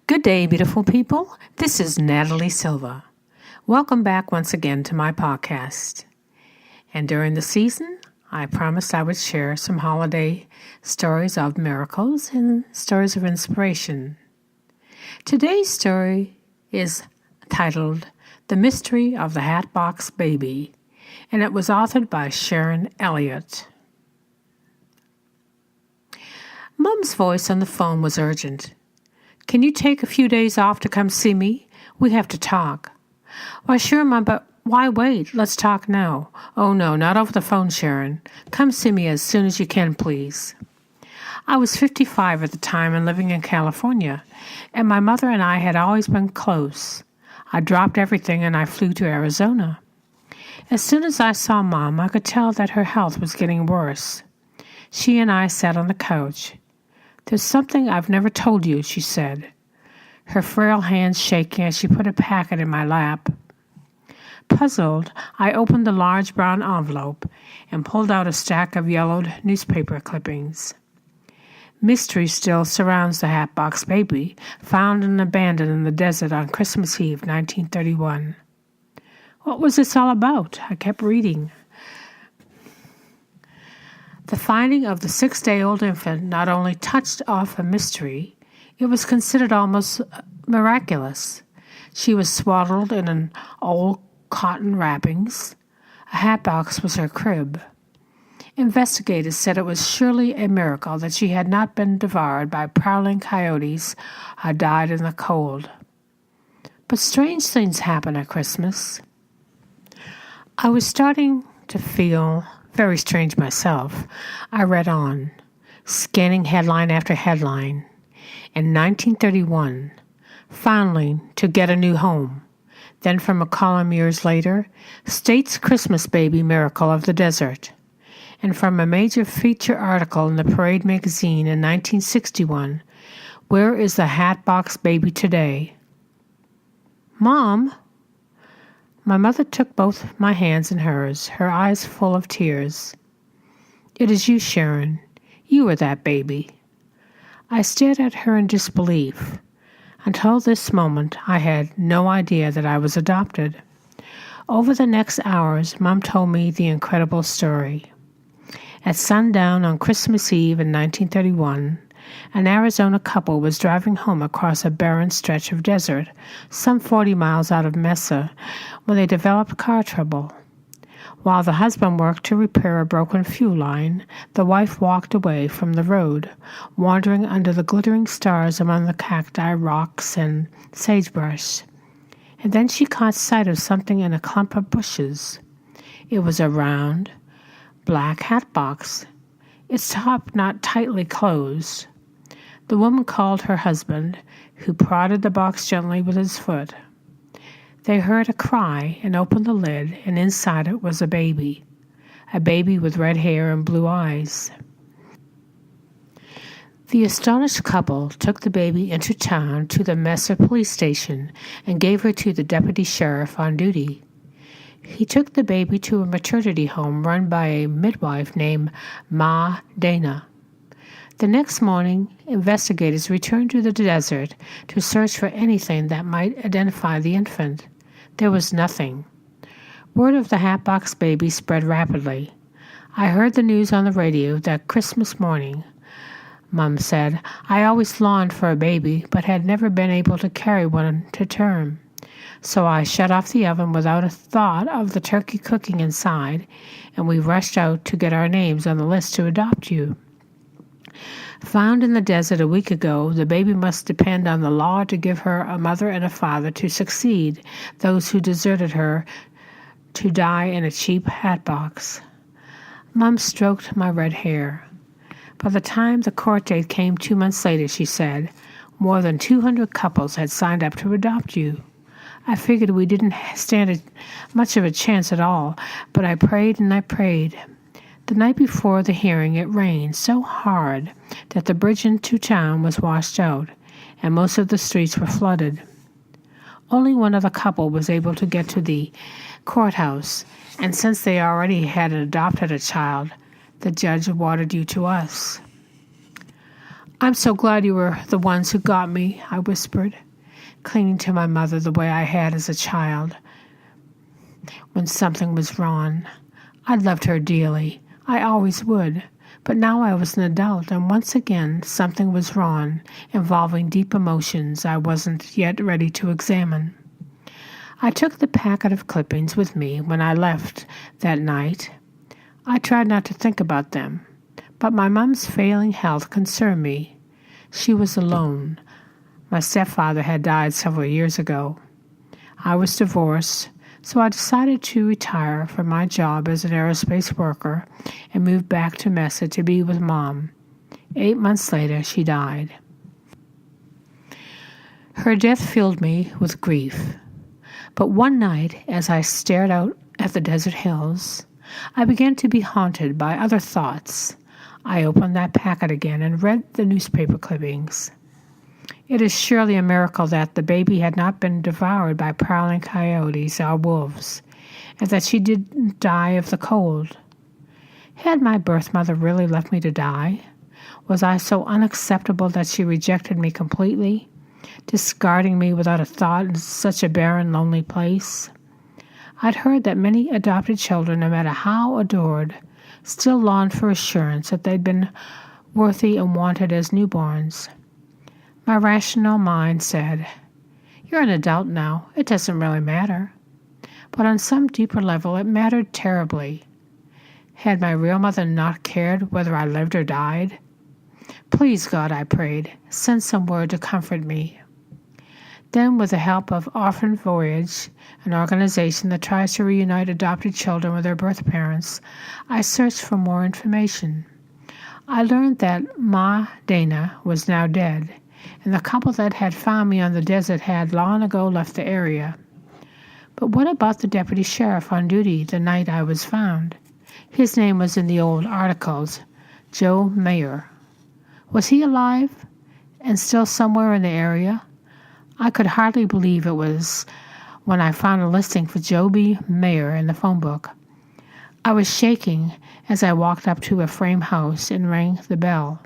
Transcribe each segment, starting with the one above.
Good day, beautiful people. This is Natalie Silva. Welcome back once again to my podcast. And during the season, I promised I would share some holiday stories of miracles and stories of inspiration. Today's story is titled The Mystery of the HatBox Baby, and it was authored by Sharon Elliott. Mom's voice on the phone was urgent. "Can you take a few days off to come see me? We have to talk." "Why, sure, Mom, but why wait? Let's talk now." "Oh, no, not over the phone, Sharon. Come see me as soon as you can, please." I was 55 at the time and living in California, and my mother and I had always been close. I dropped everything and I flew to Arizona. As soon as I saw Mom, I could tell that her health was getting worse. She and I sat on the couch. "There's something I've never told you," she said, her frail hands shaking as she put a packet in my lap. Puzzled, I opened the large brown envelope and pulled out a stack of yellowed newspaper clippings. Mystery still surrounds the HatBox baby, found and abandoned in the desert on Christmas Eve, 1931. What was this all about? I kept reading. The finding of the 6-day-old infant not only touched off a mystery, it was considered almost miraculous. She was swaddled in an old cotton wrappings. A hatbox was her crib. Investigators said it was surely a miracle that she had not been devoured by prowling coyotes or died in the cold. But strange things happen at Christmas. I was starting to feel very strange myself. I read on, scanning headline after headline. In 1931, foundling to get a new home. Then from a column years later, State's Christmas Baby Miracle of the Desert. And from a major feature article in the Parade magazine in 1961, Where is the HatBox Baby today? "Mom!" My mother took both my hands in hers, her eyes full of tears. "It is you, Sharon. You are that baby." I stared at her in disbelief. Until this moment, I had no idea that I was adopted. Over the next hours, Mom told me the incredible story. At sundown on Christmas Eve in 1931, an Arizona couple was driving home across a barren stretch of desert, some 40 miles out of Mesa, when they developed car trouble. While the husband worked to repair a broken fuel line, the wife walked away from the road, wandering under the glittering stars among the cacti, rocks, and sagebrush. And then she caught sight of something in a clump of bushes. It was a round, black hatbox, its top not tightly closed. The woman called her husband, who prodded the box gently with his foot. They heard a cry and opened the lid, and inside it was a baby with red hair and blue eyes. The astonished couple took the baby into town to the Mesa police station and gave her to the deputy sheriff on duty. He took the baby to a maternity home run by a midwife named Ma Dana. The next morning, investigators returned to the desert to search for anything that might identify the infant. There was nothing. Word of the HatBox baby spread rapidly. "I heard the news on the radio that Christmas morning," Mom said. "I always longed for a baby, but had never been able to carry one to term. So I shut off the oven without a thought of the turkey cooking inside, and we rushed out to get our names on the list to adopt you. Found in the desert a week ago, the baby must depend on the law to give her a mother and a father to succeed those who deserted her to die in a cheap hatbox." Mom stroked my red hair. "By the time the court date came 2 months later," she said, "more than 200 couples had signed up to adopt you. I figured we didn't stand much of a chance at all, but I prayed and I prayed. The night before the hearing, it rained so hard that the bridge into town was washed out, and most of the streets were flooded. Only one other couple was able to get to the courthouse, and since they already had adopted a child, the judge awarded you to us." I'm so glad you were the ones who got me, I whispered, clinging to my mother the way I had as a child when something was wrong. I loved her dearly. I always would. But now I was an adult, and once again something was wrong, involving deep emotions I wasn't yet ready to examine. I took the packet of clippings with me when I left that night. I tried not to think about them, but my mom's failing health concerned me. She was alone. My stepfather had died several years ago. I was divorced, so I decided to retire from my job as an aerospace worker and move back to Mesa to be with Mom. 8 months later, she died. Her death filled me with grief. But one night, as I stared out at the desert hills, I began to be haunted by other thoughts. I opened that packet again and read the newspaper clippings. It is surely a miracle that the baby had not been devoured by prowling coyotes or wolves, and that she didn't die of the cold. Had my birth mother really left me to die? Was I so unacceptable that she rejected me completely, discarding me without a thought in such a barren, lonely place? I'd heard that many adopted children, no matter how adored, still longed for assurance that they'd been worthy and wanted as newborns. My rational mind said, "You're an adult now. It doesn't really matter." But on some deeper level, it mattered terribly. Had my real mother not cared whether I lived or died? Please, God, I prayed, send some word to comfort me. Then, with the help of Orphan Voyage, an organization that tries to reunite adopted children with their birth parents, I searched for more information. I learned that Ma Dana was now dead, and the couple that had found me on the desert had long ago left the area. But what about the deputy sheriff on duty the night I was found? His name was in the old articles, Joe Mayer. Was he alive and still somewhere in the area? I could hardly believe it was when I found a listing for Joe B. Mayer in the phone book. I was shaking as I walked up to a frame house and rang the bell.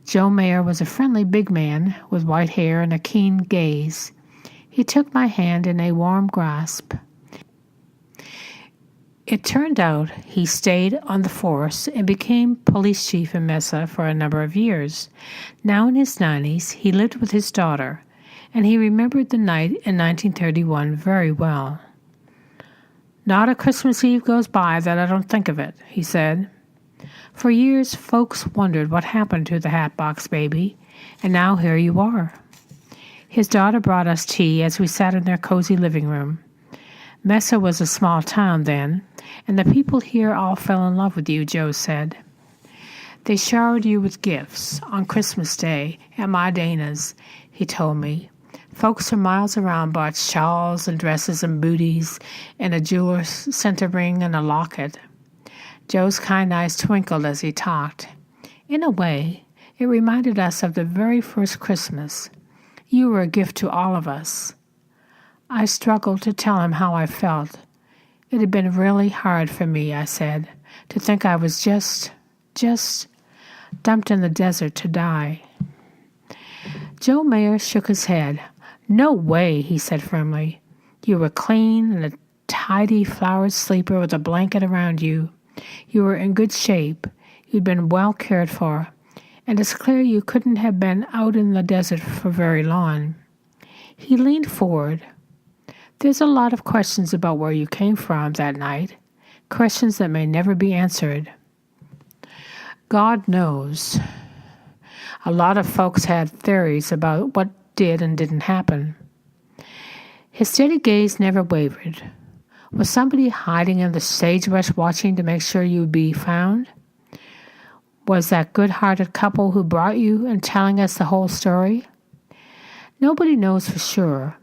Joe Mayer was a friendly big man with white hair and a keen gaze. He took my hand in a warm grasp. It turned out he stayed on the force and became police chief in Mesa for a number of years. Now in his 90s, he lived with his daughter, and he remembered the night in 1931 very well. "Not a Christmas Eve goes by that I don't think of it," he said. "For years, folks wondered what happened to the HatBox baby, and now here you are." His daughter brought us tea as we sat in their cozy living room. Mesa was a small town then, and the people here all fell in love with you, Joe said. "They showered you with gifts on Christmas Day at Ma Dana's," he told me. "Folks from miles around bought shawls and dresses and booties and a jeweler's center ring and a locket." Joe's kind eyes twinkled as he talked. "In a way, it reminded us of the very first Christmas. You were a gift to all of us." I struggled to tell him how I felt. It had been really hard for me, I said, to think I was just dumped in the desert to die. Joe Mayer shook his head. "No way," he said firmly. "You were clean and a tidy flowered sleeper with a blanket around you. You were in good shape. You'd been well cared for. And it's clear you couldn't have been out in the desert for very long." He leaned forward. "There's a lot of questions about where you came from that night, questions that may never be answered. God knows. A lot of folks had theories about what did and didn't happen." His steady gaze never wavered. "Was somebody hiding in the sagebrush watching to make sure you would be found? Was that good-hearted couple who brought you and telling us the whole story? Nobody knows for sure.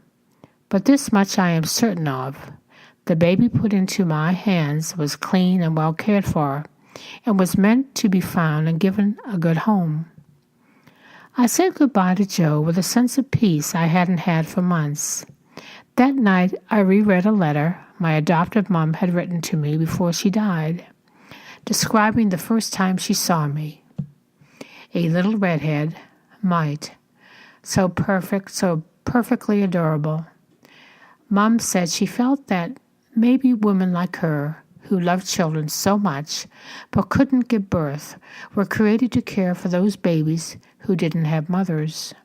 But this much I am certain of. The baby put into my hands was clean and well cared for, and was meant to be found and given a good home." I said goodbye to Joe with a sense of peace I hadn't had for months. That night I reread a letter my adoptive mom had written to me before she died, describing the first time she saw me. a little redhead, might. So perfect, so perfectly adorable. Mom said she felt that maybe women like her, who loved children so much but couldn't give birth, were created to care for those babies who didn't have mothers.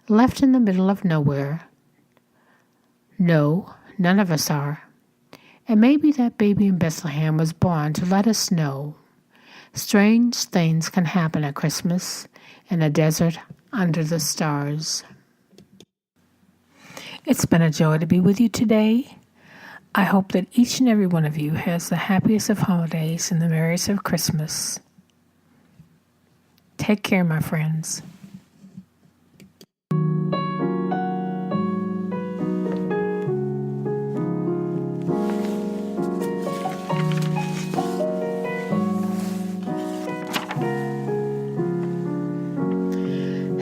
Left in the middle of nowhere. No, none of us are. And maybe that baby in Bethlehem was born to let us know strange things can happen at Christmas in a desert under the stars. It's been a joy to be with you today. I hope that each and every one of you has the happiest of holidays and the merriest of Christmas. Take care, my friends.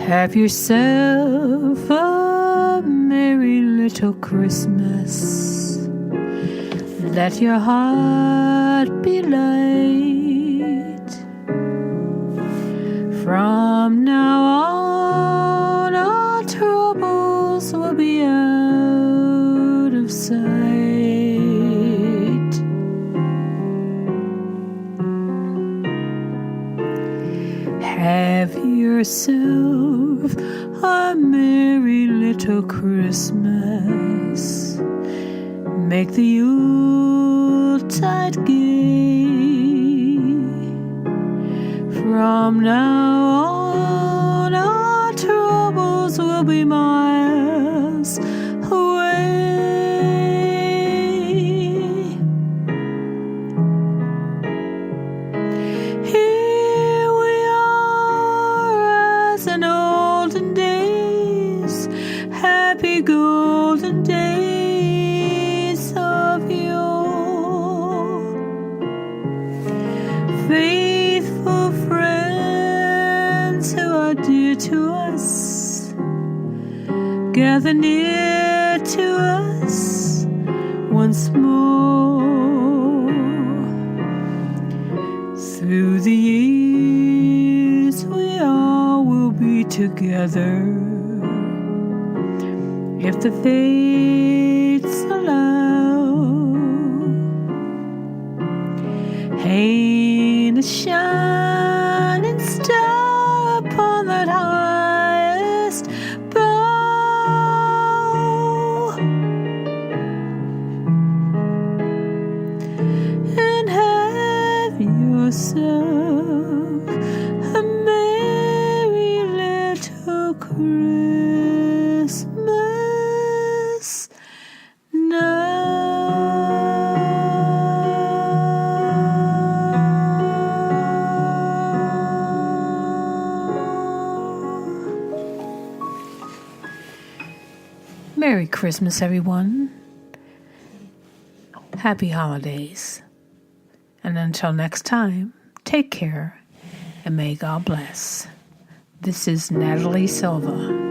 Have yourself a merry little Christmas. Let your heart be light. From now on, our troubles will be out of sight. Have yourself a merry little Christmas. Make the Yuletide gay. From now on, our troubles will be miles away. Here we are as in olden days, happy golden days of yore. Faithful friends who are dear to us, gather near to us once more. Through the years we all will be together, if the fates allow. Ain't a shining star upon that highest bough, and have yourself a merry little Christmas now. Merry Christmas, everyone. Happy holidays. And until next time, take care and may God bless. This is Natalie Silva.